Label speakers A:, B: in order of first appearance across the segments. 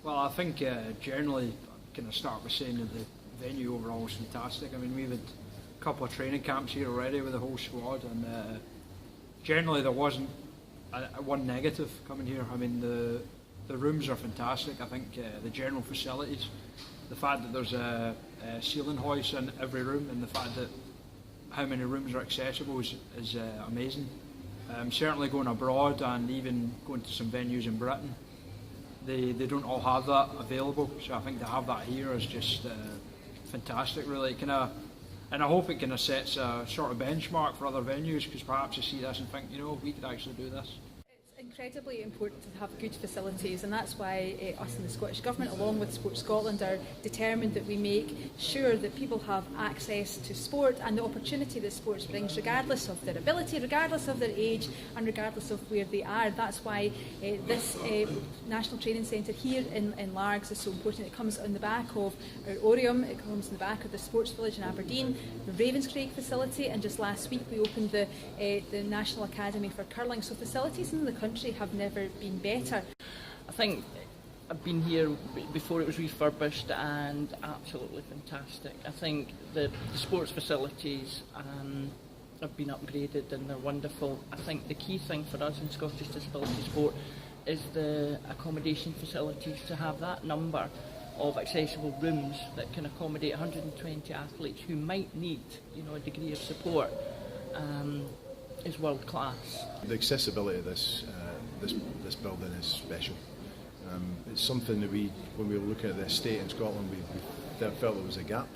A: Well, I think generally, kind of start by saying that the venue overall was fantastic. I mean, we've had a couple of training camps here already with the whole squad, and generally there wasn't one negative coming here. I mean, the rooms are fantastic. I think the general facilities, the fact that there's a ceiling hoist in every room, and the fact that how many rooms are accessible is amazing. Certainly going abroad and even going to some venues in Britain, they don't all have that available, so I think to have that here is just fantastic, really. And I hope it kind of sets a sort of benchmark for other venues, because perhaps you see this and think, you know, we could actually do this.
B: It's incredibly important to have good facilities, and that's why us in the Scottish Government, along with Sport Scotland, are determined that we make sure that people have access to sport and the opportunity that sports brings, regardless of their ability, regardless of their age, and regardless of where they are. That's why this National Training Centre here in Largs is so important. It comes on the back of our Orium, it comes on the back of the Sports Village in Aberdeen, the Ravenscraig facility, and just last week we opened the National Academy for Curling. So facilities in the country have never been better.
C: I think I've been here before it was refurbished, and absolutely fantastic. I think the sports facilities have been upgraded and they're wonderful. I think the key thing for us in Scottish Disability Sport is the accommodation facilities, to have that number of accessible rooms that can accommodate 120 athletes who might need, you know, a degree of support. Is world class.
D: The accessibility of this building is special. It's something that when we were looking at the estate in Scotland, we felt there was a gap,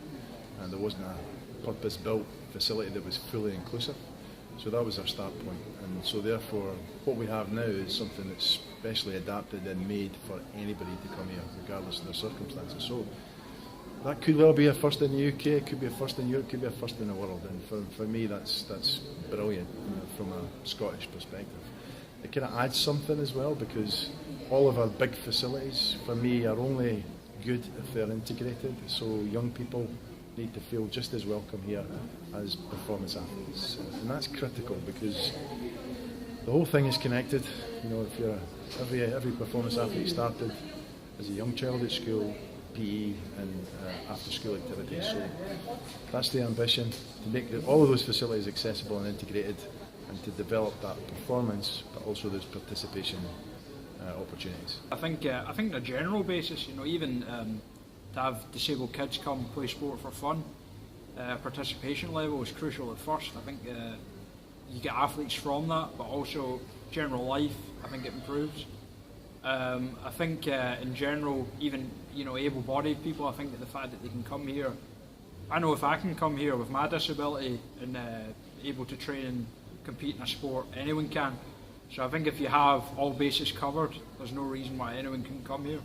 D: and there wasn't a purpose-built facility that was fully inclusive. So that was our start point, and so therefore what we have now is something that's specially adapted and made for anybody to come here, regardless of their circumstances. So that could well be a first in the UK, it could be a first in Europe, it could be a first in the world, and for me that's brilliant, you know, from a Scottish perspective. It kind of adds something as well, because all of our big facilities for me are only good if they're integrated, so young people need to feel just as welcome here as performance athletes, and that's critical because the whole thing is connected. You know, if you're every performance athlete started as a young child at school, PE and after school activities. So that's the ambition, to make all of those facilities accessible and integrated, and to develop that performance but also those participation opportunities.
A: I think on a general basis, you know, even to have disabled kids come play sport for fun, participation level is crucial at first. I think you get athletes from that, but also general life, I think it improves. I think in general, even, you know, able-bodied people, I think that the fact that they can come here, I know if I can come here with my disability and able to train and compete in a sport, anyone can. So I think if you have all bases covered, there's no reason why anyone can come here.